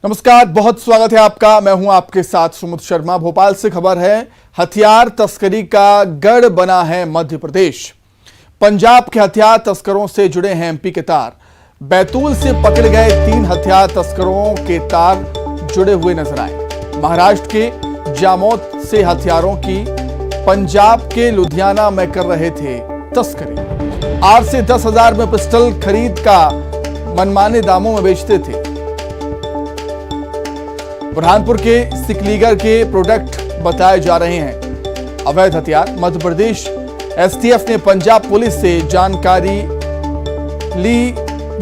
नमस्कार, बहुत स्वागत है आपका। मैं हूं आपके साथ सुमित शर्मा। भोपाल से खबर है, हथियार तस्करी का गढ़ बना है मध्य प्रदेश। पंजाब के हथियार तस्करों से जुड़े हैं एमपी के तार। बैतूल से पकड़े गए 3 हथियार तस्करों के तार जुड़े हुए नजर आए। महाराष्ट्र के जामोद से हथियारों की पंजाब के लुधियाना में कर रहे थे तस्करी। 8 से 10 हजार में पिस्टल खरीद का मनमाने दामों में बेचते थे। बुरहानपुर के सिकलीगर के प्रोडक्ट बताए जा रहे हैं अवैध हथियार। मध्य प्रदेश एसटीएफ ने पंजाब पुलिस से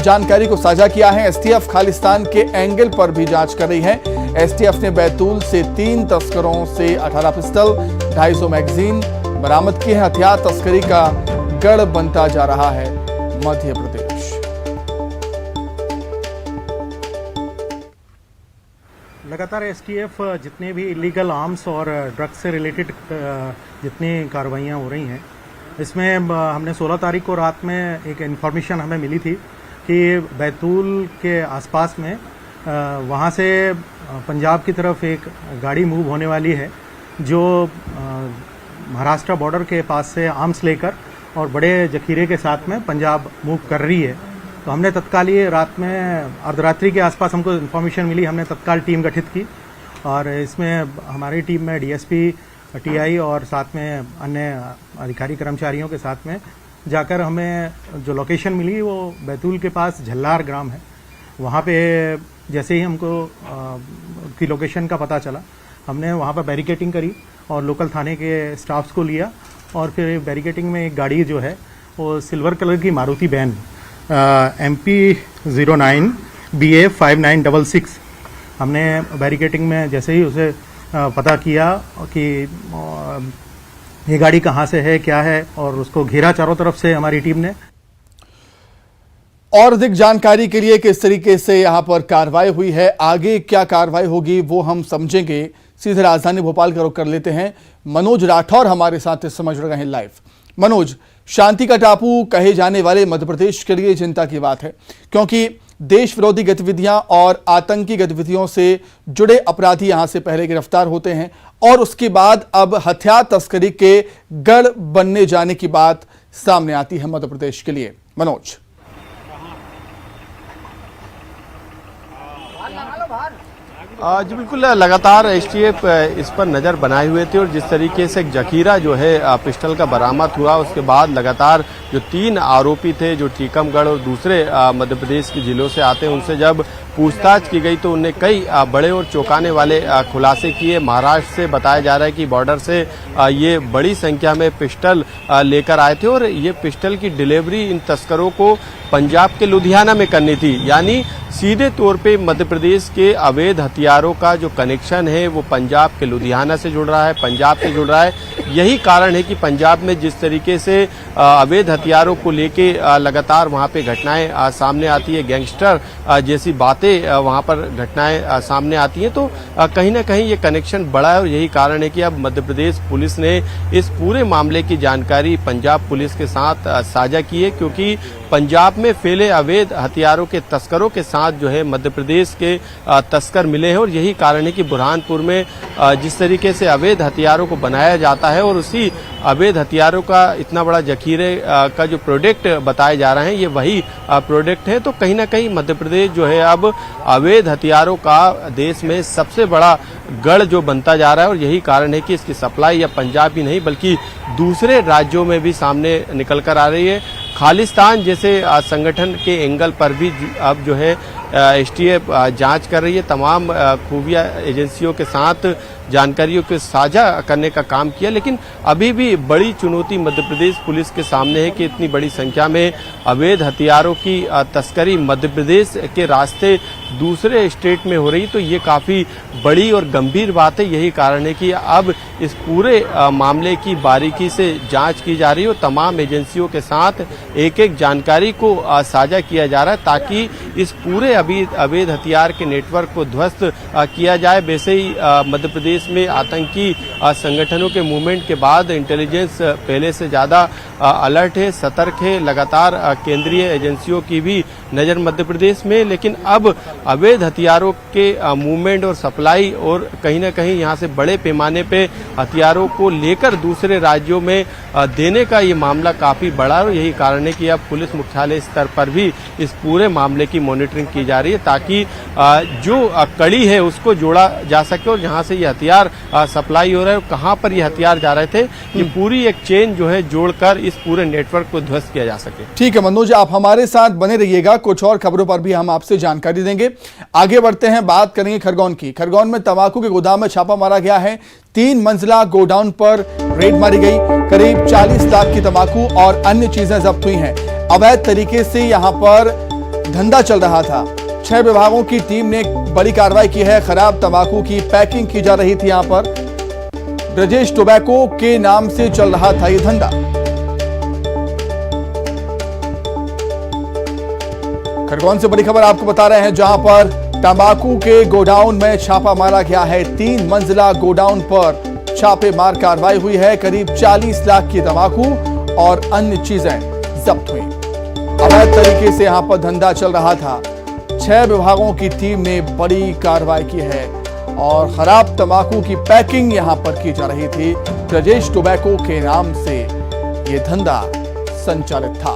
जानकारी को साझा किया है। एसटीएफ खालिस्तान के एंगल पर भी जांच कर रही है। एसटीएफ ने बैतूल से 3 तस्करों से 18 पिस्टल 250 मैगजीन बरामद किए हैं। हथियार तस्करी का गढ़ बनता जा रहा है मध्य प्रदेश। लगातार एसटीएफ जितने भी इलीगल आर्म्स और ड्रग्स से रिलेटेड जितनी कार्रवाइयाँ हो रही हैं, इसमें हमने 16 तारीख को रात में एक इन्फॉर्मेशन हमें मिली थी कि बैतूल के आसपास में वहाँ से पंजाब की तरफ एक गाड़ी मूव होने वाली है जो महाराष्ट्र बॉर्डर के पास से आर्म्स लेकर और बड़े जखीरे के साथ में पंजाब मूव कर रही है। तो हमने तत्काल ये रात में अर्धरात्रि के आसपास हमको इन्फॉर्मेशन मिली। हमने तत्काल टीम गठित की और इसमें हमारी टीम में डीएसपी, टीआई और साथ में अन्य अधिकारी कर्मचारियों के साथ में जाकर हमें जो लोकेशन मिली वो बैतूल के पास झल्लार ग्राम है। वहाँ पे जैसे ही हमको की लोकेशन का पता चला, हमने वहाँ पर बैरिकेटिंग करी और लोकल थाने के स्टाफ्स को लिया और फिर बैरिकेटिंग में एक गाड़ी जो है वो सिल्वर कलर की मारुति वैन MP 09 BA 5966 हमने बैरिकेटिंग में जैसे ही उसे पता किया कि ये गाड़ी कहाँ से है, क्या है, और उसको घेरा चारों तरफ से हमारी टीम ने। और अधिक जानकारी के लिए किस तरीके से यहां पर कार्रवाई हुई है, आगे क्या कार्रवाई होगी वो हम समझेंगे। सीधे राजधानी भोपाल का रुख कर लेते हैं। मनोज राठौर हमारे साथ इस समय जुड़ रहे हैं लाइव। मनोज, शांति का टापू कहे जाने वाले मध्य प्रदेश के लिए चिंता की बात है, क्योंकि देश विरोधी गतिविधियां और आतंकी गतिविधियों से जुड़े अपराधी यहां से पहले गिरफ्तार होते हैं और उसके बाद अब हथियार तस्करी के गढ़ बनने जाने की बात सामने आती है मध्य प्रदेश के लिए। मनोज, जी बिल्कुल, लगातार एसटीएफ इस पर नज़र बनाए हुए थे और जिस तरीके से एक जखीरा जो है पिस्टल का बरामद हुआ, उसके बाद लगातार जो 3 आरोपी थे जो टीकमगढ़ और दूसरे मध्य प्रदेश के जिलों से आते हैं, उनसे जब पूछताछ की गई तो उन्हें कई बड़े और चौंकाने वाले खुलासे किए। महाराष्ट्र से बताया जा रहा है कि बॉर्डर से ये बड़ी संख्या में पिस्टल लेकर आए थे और ये पिस्टल की डिलीवरी इन तस्करों को पंजाब के लुधियाना में करनी थी। यानी सीधे तौर पे मध्य प्रदेश के अवैध हथियारों का जो कनेक्शन है वो पंजाब के लुधियाना से जुड़ रहा है, पंजाब से जुड़ रहा है। यही कारण है कि पंजाब में जिस तरीके से अवैध हथियारों को लेके लगातार वहाँ पे घटनाएं सामने आती है, गैंगस्टर जैसी बातें वहाँ पर घटनाएं सामने आती हैं, तो कहीं ना कहीं ये कनेक्शन बड़ा है और यही कारण है कि अब मध्य प्रदेश पुलिस ने इस पूरे मामले की जानकारी पंजाब पुलिस के साथ साझा की है, क्योंकि पंजाब में फैले अवैध हथियारों के तस्करों के साथ जो है मध्य प्रदेश के तस्कर मिले हैं और यही कारण है कि बुरहानपुर में जिस तरीके से अवैध हथियारों को बनाया जाता है और उसी अवैध हथियारों का इतना बड़ा जखीरे का जो प्रोडक्ट बताए जा रहे हैं ये वही प्रोडक्ट है। तो कहीं ना कहीं मध्य प्रदेश जो है अब अवैध हथियारों का देश में सबसे बड़ा गढ़ जो बनता जा रहा है और यही कारण है कि इसकी सप्लाई या पंजाब ही नहीं बल्कि दूसरे राज्यों में भी सामने निकल कर आ रही है। खालिस्तान जैसे संगठन के एंगल पर भी अब जो है एसटीएफ जांच कर रही है। तमाम खुफिया एजेंसियों के साथ जानकारियों के साझा करने का काम किया, लेकिन अभी भी बड़ी चुनौती मध्य प्रदेश पुलिस के सामने है कि इतनी बड़ी संख्या में अवैध हथियारों की तस्करी मध्य प्रदेश के रास्ते दूसरे स्टेट में हो रही, तो ये काफ़ी बड़ी और गंभीर बात है। यही कारण है कि अब इस पूरे मामले की बारीकी से जांच की जा रही है और तमाम एजेंसियों के साथ एक एक जानकारी को साझा किया जा रहा है ताकि इस पूरे अवैध हथियार के नेटवर्क को ध्वस्त किया जाए। वैसे ही मध्य प्रदेश में आतंकी संगठनों के मूवमेंट के बाद इंटेलिजेंस पहले से ज्यादा अलर्ट है, सतर्क है। लगातार केंद्रीय एजेंसियों की भी नजर मध्य प्रदेश में, लेकिन अब अवैध हथियारों के मूवमेंट और सप्लाई और कहीं न कहीं यहाँ से बड़े पैमाने पे हथियारों को लेकर दूसरे राज्यों में देने का ये मामला काफी बड़ा है। यही कारण है कि अब पुलिस मुख्यालय स्तर पर भी इस पूरे मामले की मॉनिटरिंग की जा रही है, ताकि जो कड़ी है उसको जोड़ा जा सके और जहाँ से ये हथियार सप्लाई हो रहा है, कहाँ पर ये हथियार जा रहे थे, ये पूरी एक चेन जो है जोड़कर इस पूरे नेटवर्क को ध्वस्त किया जा सके। ठीक है मनोज, आप हमारे साथ बने रहिएगा, कुछ और खबरों पर भी हम आपसे जानकारी देंगे। आगे बढ़ते हैं, बात करेंगे खरगोन की। खरगोन में तंबाकू के गोदाम में छापा मारा गया है। 3 मंजिला गोडाउन पर रेड मारी गई। करीब 40 लाख की तंबाकू और अन्य चीजें जब्त हुई हैं। अवैध तरीके से यहां पर धंधा चल रहा था। 6 विभागों की टीम ने बड़ी कार्रवाई की है। खराब तंबाकू की पैकिंग की जा रही थी। यहां पर ब्रजेश टोबैको के नाम से चल रहा था ये धंधा। खरगोन से बड़ी खबर आपको बता रहे हैं, जहां पर तंबाकू के गोडाउन में छापा मारा गया है। 3 मंजिला गोडाउन पर छापेमार कार्रवाई हुई है। करीब 40 लाख की तंबाकू और अन्य चीजें जब्त हुई। अवैध तरीके से यहां पर धंधा चल रहा था। 6 विभागों की टीम ने बड़ी कार्रवाई की है और खराब तंबाकू की पैकिंग यहां पर की जा रही थी। ब्रजेश टोबैको के नाम से यह धंधा संचालित था।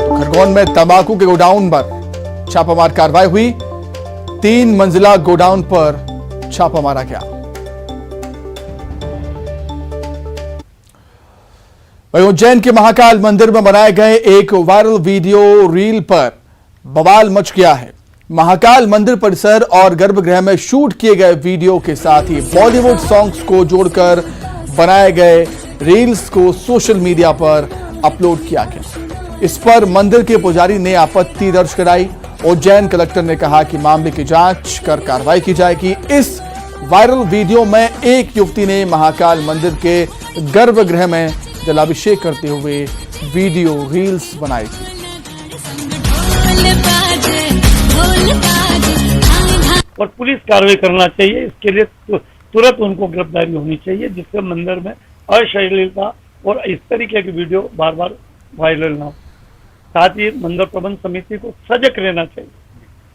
खरगोन में तंबाकू के गोडाउन पर छापामार कार्रवाई हुई। 3 मंजिला गोडाउन पर छापा मारा गया। वहीं उज्जैन के महाकाल मंदिर में बनाए गए एक वायरल वीडियो रील पर बवाल मच गया है। महाकाल मंदिर परिसर और गर्भगृह में शूट किए गए वीडियो के साथ ही बॉलीवुड सॉन्ग्स को जोड़कर बनाए गए रील्स को सोशल मीडिया पर अपलोड किया गया। इस पर मंदिर के पुजारी ने आपत्ति दर्ज कराई। उज्जैन कलेक्टर ने कहा कि मामले की जांच कर कार्रवाई की जाएगी। इस वायरल वीडियो में एक युवती ने महाकाल मंदिर के गर्भगृह में जलाभिषेक करते हुए वीडियो रील्स बनाई थी। और पुलिस कार्रवाई करना चाहिए। इसके लिए तुरंत उनको गिरफ्तारी होनी चाहिए, जिससे मंदिर में अश्लीलता और इस तरीके की वीडियो बार बार वायरल ना हो। साथ ही मंदिर प्रबंध समिति को सजग रहना चाहिए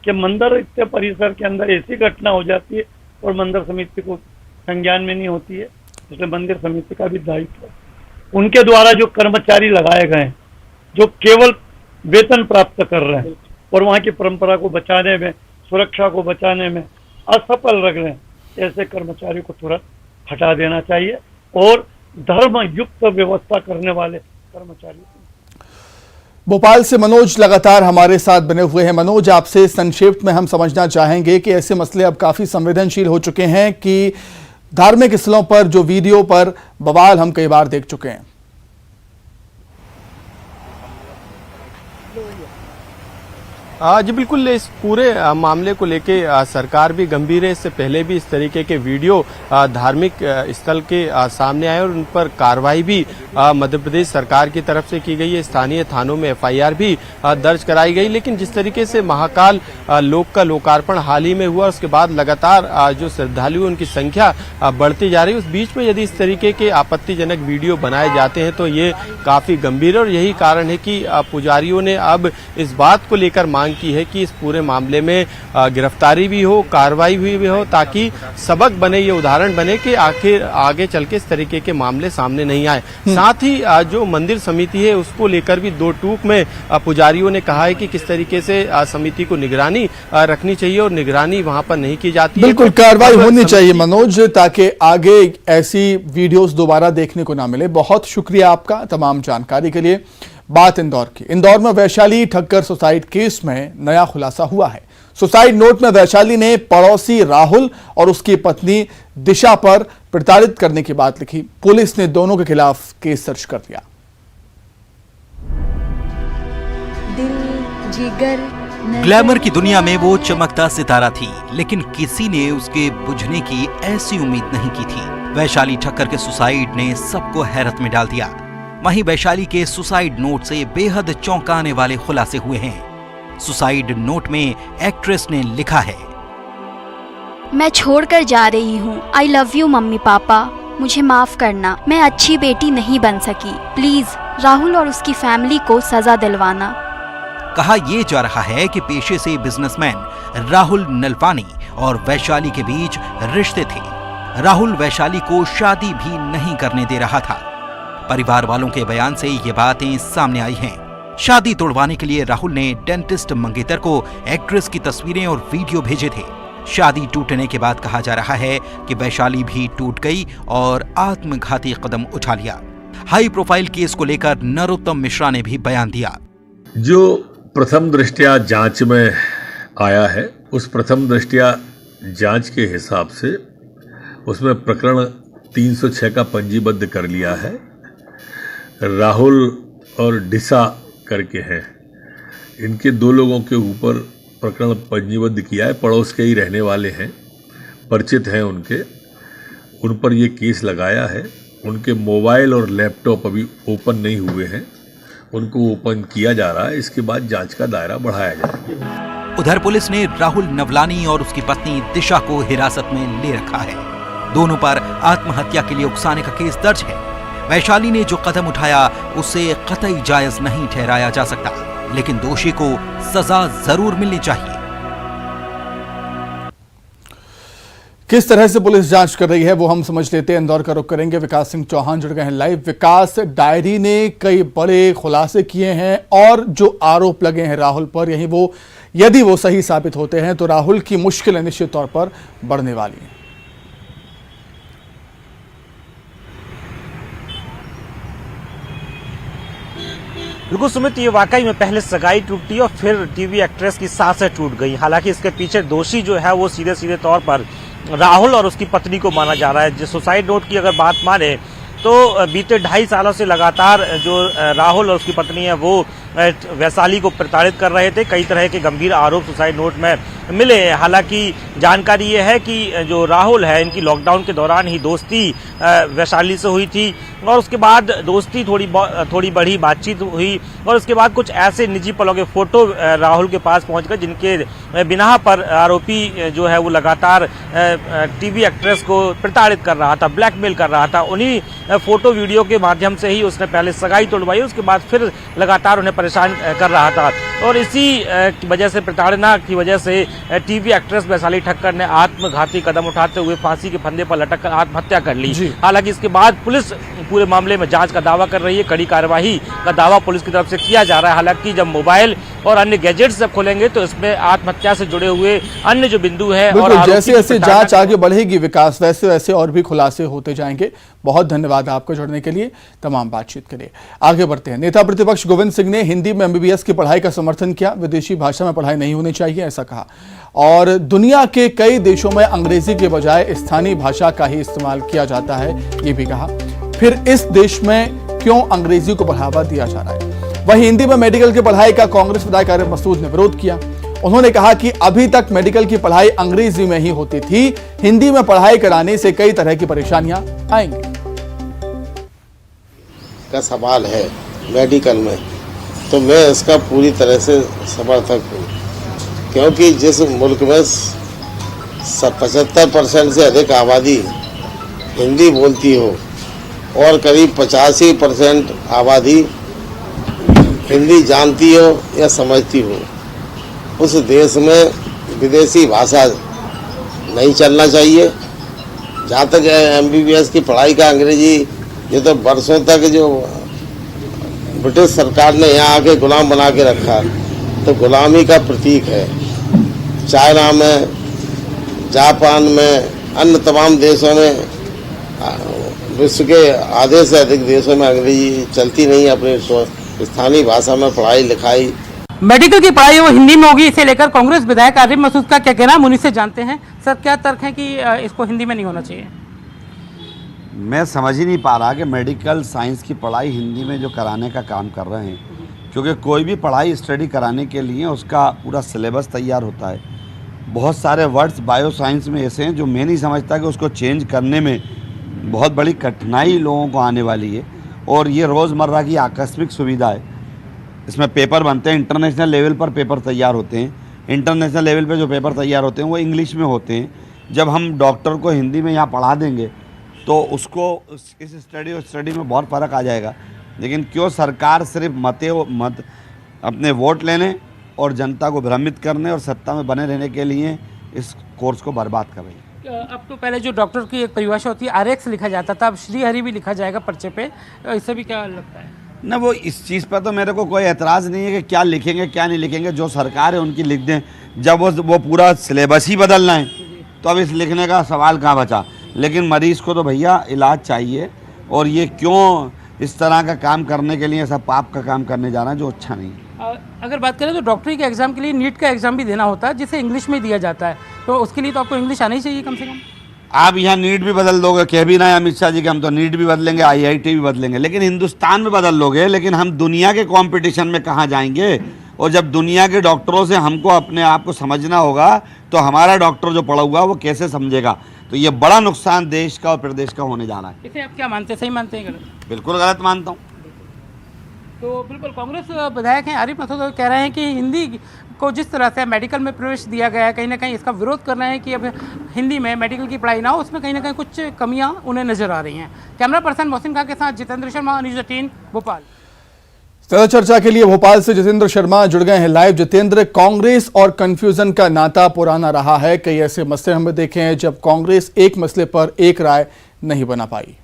कि मंदिर इतने परिसर के अंदर ऐसी घटना हो जाती है और मंदिर समिति को संज्ञान में नहीं होती है। इसलिए मंदिर समिति का भी दायित्व है। उनके द्वारा जो कर्मचारी लगाए गए हैं, जो केवल वेतन प्राप्त कर रहे हैं और वहाँ की परंपरा को बचाने में, सुरक्षा को बचाने में असफल रह रहे हैं, ऐसे कर्मचारियों को तुरंत हटा देना चाहिए और धर्म युक्त व्यवस्था करने वाले कर्मचारियों। भोपाल से मनोज लगातार हमारे साथ बने हुए हैं। मनोज, आपसे संक्षेप में हम समझना चाहेंगे कि ऐसे मसले अब काफी संवेदनशील हो चुके हैं कि धार्मिक स्थलों पर जो वीडियो पर बवाल हम कई बार देख चुके हैं। जी बिल्कुल, इस पूरे मामले को लेके सरकार भी गंभीर है। इससे पहले भी इस तरीके के वीडियो धार्मिक स्थल के सामने आए और उन पर कार्रवाई भी मध्य प्रदेश सरकार की तरफ से की गई है। स्थानीय थानों में FIR भी दर्ज कराई गई। लेकिन जिस तरीके से महाकाल लोक का लोकार्पण हाल ही में हुआ, उसके बाद लगातार जो श्रद्धालु उनकी संख्या बढ़ती जा रही है, उस बीच में यदि इस तरीके के आपत्तिजनक वीडियो बनाए जाते हैं तो ये काफी गंभीर है। और यही कारण है कि पुजारियों ने अब इस बात को लेकर मांग की है कि इस पूरे मामले में गिरफ्तारी भी हो, कार्रवाई भी हो, ताकि सबक बने, ये उदाहरण बने कि आखिर आगे चल के इस तरीके के मामले सामने नहीं आए। साथ ही जो मंदिर समिति है उसको लेकर भी 2 टूक में पुजारियों ने कहा है कि किस तरीके से समिति को निगरानी रखनी चाहिए और निगरानी वहां पर नहीं की जाती। बिल्कुल कार्रवाई होनी चाहिए मनोज, ताकि आगे ऐसी वीडियोस दोबारा देखने को ना मिले। बहुत शुक्रिया आपका तमाम जानकारी के लिए। बात इंदौर की। इंदौर में वैशाली ठक्कर सुसाइड केस में नया खुलासा हुआ है। सुसाइड नोट में वैशाली ने पड़ोसी राहुल और उसकी पत्नी दिशा पर प्रताड़ित करने की बात लिखी। पुलिस ने दोनों के खिलाफ केस दर्ज कर दिया। दिल जिगर ग्लैमर की दुनिया में वो चमकता सितारा थी, लेकिन किसी ने उसके बुझने की ऐसी उम्मीद नहीं की थी। वैशाली ठक्कर के सुसाइड ने सबको हैरत में डाल दिया। वहीं वैशाली के सुसाइड नोट से बेहद चौंकाने वाले खुलासे हुए हैं। सुसाइड नोट में एक्ट्रेस ने लिखा है, मैं छोड़कर जा रही हूँ। I love you mummy papa, मुझे माफ करना, मैं अच्छी बेटी नहीं बन सकी। प्लीज राहुल और उसकी फैमिली को सजा दिलवाना। कहा यह जा रहा है कि पेशे से बिजनेसमैन राहुल नलवानी और वैशाली के बीच रिश्ते थे। राहुल वैशाली को शादी भी नहीं करने दे रहा था। परिवार वालों के बयान से ये बातें सामने आई हैं। शादी तोड़वाने के लिए राहुल ने डेंटिस्ट मंगेतर को एक्ट्रेस की तस्वीरें और वीडियो भेजे थे। शादी टूटने के बाद कहा जा रहा है कि वैशाली भी टूट गई और आत्मघाती कदम उठा लिया। हाई प्रोफाइल केस को लेकर नरोत्तम मिश्रा ने भी बयान दिया। जो प्रथम दृष्टया जांच में आया है, उस प्रथम दृष्टया जांच के हिसाब से उसमें प्रकरण 306 का पंजीबद्ध कर लिया है। राहुल और डिसा करके हैं, इनके 2 लोगों के ऊपर प्रकरण पंजीबद्ध किया है। पड़ोस के ही रहने वाले हैं, परिचित हैं उनके, उन पर ये केस लगाया है। उनके मोबाइल और लैपटॉप अभी ओपन नहीं हुए हैं, उनको ओपन किया जा रहा है। इसके बाद जांच का दायरा बढ़ाया जाएगा। उधर पुलिस ने राहुल नवलानी और उसकी पत्नी दिशा को हिरासत में ले रखा है। दोनों पर आत्महत्या के लिए उकसाने का केस दर्ज है। वैशाली ने जो कदम उठाया उसे कतई जायज नहीं ठहराया जा सकता, लेकिन दोषी को सजा जरूर मिलनी चाहिए। किस तरह से पुलिस जांच कर रही है वो हम समझ लेते हैं। इंदौर का रुख करेंगे। विकास सिंह चौहान जुड़ गए हैं लाइव। विकास, डायरी ने कई बड़े खुलासे किए हैं और जो आरोप लगे हैं राहुल पर, यदि वो सही साबित होते हैं तो राहुल की मुश्किलें निश्चित तौर पर बढ़ने वाली हैं। बिल्कुल सुमित, ये वाकई में पहले सगाई टूटी और फिर टीवी एक्ट्रेस की सांसें टूट गई। हालांकि इसके पीछे दोषी जो है वो सीधे सीधे तौर पर राहुल और उसकी पत्नी को माना जा रहा है। जो सुसाइड नोट की अगर बात माने तो बीते 2.5 सालों से लगातार जो राहुल और उसकी पत्नी है वो वैशाली को प्रताड़ित कर रहे थे। कई तरह के गंभीर आरोप सुसाइड नोट में मिले हैं। हालांकि जानकारी ये है कि जो राहुल है, इनकी लॉकडाउन के दौरान ही दोस्ती वैशाली से हुई थी और उसके बाद दोस्ती थोड़ी बड़ी बातचीत हुई और उसके बाद कुछ ऐसे निजी पलों के फोटो राहुल के पास पहुंच गए जिनके बिना पर आरोपी जो है वो लगातार टीवी एक्ट्रेस को प्रताड़ित कर रहा था, ब्लैकमेल कर रहा था। उन्हीं फोटो वीडियो के माध्यम से ही उसने पहले सगाई तोड़वाई, उसके बाद फिर लगातार उन्हें परेशान कर रहा था और इसी वजह से, प्रताड़ना की वजह से टीवी एक्ट्रेस वैशाली ठक्कर ने आत्मघाती कदम उठाते हुए फांसी के फंदे पर लटक कर आत्महत्या कर ली। हालांकि इसके बाद पुलिस पूरे मामले में जांच का दावा कर रही है। कड़ी कार्यवाही का दावा पुलिस की तरफ से किया जा रहा है। हालांकि जब मोबाइल और अन्य गैजेट्स जब खोलेंगे तो इसमें आत्महत्या से जुड़े हुए अन्य जो बिंदु है और जैसे जैसे जांच आगे बढ़ेगी विकास, वैसे वैसे और भी खुलासे होते जाएंगे। बहुत धन्यवाद आपको जुड़ने के लिए, तमाम बातचीत के लिए। आगे बढ़ते हैं। नेता प्रतिपक्ष गोविंद सिंह ने हिंदी में MBBS की पढ़ाई का समर्थन किया। विदेशी भाषा में पढ़ाई नहीं होनी चाहिए, ऐसा कहा। और दुनिया के कई देशों में अंग्रेजी के बजाय स्थानीय भाषा का ही इस्तेमाल किया जाता है, ये भी कहा। फिर इस देश में क्यों अंग्रेजी को बढ़ावा दिया जा रहा है। वहीं हिंदी में मेडिकल की पढ़ाई का कांग्रेस विधायक आरिफ मसूद ने विरोध किया। उन्होंने कहा कि अभी तक मेडिकल की पढ़ाई अंग्रेजी में ही होती थी, हिंदी में पढ़ाई कराने से कई तरह की परेशानियां आएंगी। का सवाल है मेडिकल में, तो मैं इसका पूरी तरह से समर्थक हूँ, क्योंकि जिस मुल्क में 75% से अधिक आबादी हिंदी बोलती हो और करीब 85% आबादी हिंदी जानती हो या समझती हो, उस देश में विदेशी भाषा नहीं चलना चाहिए। जहाँ तक MBBS की पढ़ाई का अंग्रेजी, ये तो बरसों तक जो ब्रिटिश सरकार ने यहाँ आके गुलाम बना के रखा, तो गुलामी का प्रतीक है। चाइना में, जापान में, अन्य तमाम देशों में, विश्व के आधे से अधिक देशों में अंग्रेजी चलती नहीं। अपनी स्थानीय भाषा में पढ़ाई लिखाई, मेडिकल की पढ़ाई वो हिंदी में होगी, इसे लेकर कांग्रेस विधायक आरिफ मसूद का क्या कहना, हम उन्हीं से जानते हैं। सर, क्या तर्क है कि इसको हिंदी में नहीं होना चाहिए? मैं समझ ही नहीं पा रहा कि मेडिकल साइंस की पढ़ाई हिंदी में जो कराने का काम कर रहे हैं, क्योंकि कोई भी पढ़ाई स्टडी कराने के लिए उसका पूरा सिलेबस तैयार होता है। बहुत सारे वर्ड्स बायो साइंस में ऐसे हैं जो मैं नहीं समझता कि उसको चेंज करने में बहुत बड़ी कठिनाई लोगों को आने वाली है। और ये रोज़मर्रा की आकस्मिक सुविधा है। इसमें पेपर बनते हैं, इंटरनेशनल लेवल पर पेपर तैयार होते हैं। इंटरनेशनल लेवल पे जो पेपर तैयार होते हैं वो इंग्लिश में होते हैं। जब हम डॉक्टर को हिंदी में यहाँ पढ़ा देंगे तो उसको इस स्टडी और स्टडी में बहुत फ़र्क आ जाएगा। लेकिन क्यों सरकार सिर्फ मत अपने वोट लेने और जनता को भ्रमित करने और सत्ता में बने रहने के लिए इस कोर्स को बर्बाद कर रही है। अब तो पहले जो डॉक्टर की एक परिभाषा होती है RX लिखा जाता था, अब श्रीहरि भी लिखा जाएगा पर्चे पे, इससे भी क्या लगता है? ना वो इस चीज़ पर तो मेरे को कोई एतराज़ नहीं है कि क्या लिखेंगे क्या नहीं लिखेंगे, जो सरकार है उनकी लिख दें। जब वो पूरा सिलेबस ही बदलना है तो अब इस लिखने का सवाल कहाँ बचा। लेकिन मरीज़ को तो भैया इलाज चाहिए, और ये क्यों इस तरह का काम करने के लिए ऐसा पाप का काम करने जा रहा है जो अच्छा नहीं है। अगर बात करें तो डॉक्टरी के एग्ज़ाम के लिए नीट का एग्ज़ाम भी देना होता है जिसे इंग्लिश में दिया जाता है, तो उसके लिए तो आपको इंग्लिश आना ही चाहिए कम से कम। आप यहाँ नीट भी बदल दोगे, कह भी ना है अमित शाह जी के हम तो नीट भी बदलेंगे, IIT भी बदलेंगे, लेकिन हिंदुस्तान में बदल लोगे, लेकिन हम दुनिया के कंपटीशन में कहाँ जाएंगे। और जब दुनिया के डॉक्टरों से हमको अपने आप को समझना होगा तो हमारा डॉक्टर जो पढ़ा हुआ वो कैसे समझेगा। तो ये बड़ा नुकसान देश का और प्रदेश का होने जा रहा है। इसे आप क्या मानते हैं, सही मानते हैं गलत? बिल्कुल गलत मानता हूँ। तो बिल्कुल कांग्रेस विधायक हैं आरिफ मसूद कह रहे हैं कि हिंदी को जिस तरह से मेडिकल में प्रवेश दिया गया है, कहीं ना कहीं इसका विरोध कर रहे हैं कि अब हिंदी में मेडिकल की पढ़ाई ना हो, उसमें कहीं ना कहीं कुछ कमियां उन्हें नजर आ रही हैं। कैमरा पर्सन मोहसिन खां के साथ जितेंद्र शर्मा, न्यूज़ 18 भोपाल। ज्यादा चर्चा के लिए भोपाल से जितेंद्र शर्मा जुड़ गए हैं लाइव। जितेंद्र, कांग्रेस और कंफ्यूजन का नाता पुराना रहा है। कई ऐसे मसले हमने देखे हैं जब कांग्रेस एक मसले पर एक राय नहीं बना पाई।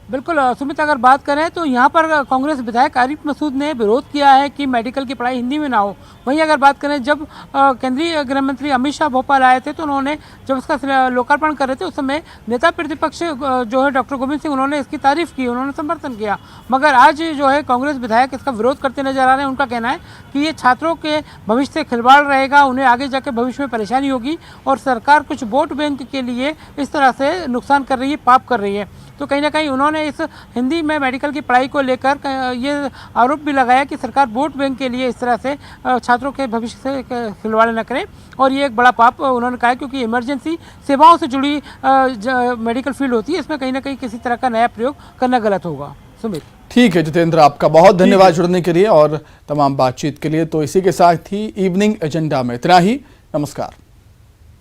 बिल्कुल सुमित, अगर बात करें तो यहाँ पर कांग्रेस विधायक आरिफ मसूद ने विरोध किया है कि मेडिकल की पढ़ाई हिंदी में ना हो। वहीं अगर बात करें जब केंद्रीय गृह मंत्री अमित शाह भोपाल आए थे तो उन्होंने जब उसका लोकार्पण कर रहे थे उस समय नेता प्रतिपक्ष जो है डॉक्टर गोविंद सिंह, उन्होंने इसकी तारीफ की, उन्होंने समर्थन किया। मगर आज जो है कांग्रेस विधायक इसका विरोध करते नजर आ रहे हैं। उनका कहना है कि ये छात्रों के भविष्य से खिलवाड़ रहेगा, उन्हें आगे जाकर भविष्य में परेशानी होगी और सरकार कुछ वोट बैंक के लिए इस तरह से नुकसान कर रही है, पाप कर रही है। तो कहीं ना कहीं उन्होंने इस हिंदी में मेडिकल की पढ़ाई को लेकर ये आरोप भी लगाया कि सरकार वोट बैंक के लिए इस तरह से छात्रों के भविष्य से खिलवाड़ न करे, और ये एक बड़ा पाप उन्होंने कहा, क्योंकि इमरजेंसी सेवाओं से जुड़ी मेडिकल फील्ड होती है, इसमें कहीं ना कहीं किसी तरह का नया प्रयोग करना गलत होगा। सुमित, ठीक है जितेंद्र, आपका बहुत धन्यवाद जुड़ने के लिए और तमाम बातचीत के लिए। तो इसी के साथ ही इवनिंग एजेंडा में इतना ही। नमस्कार।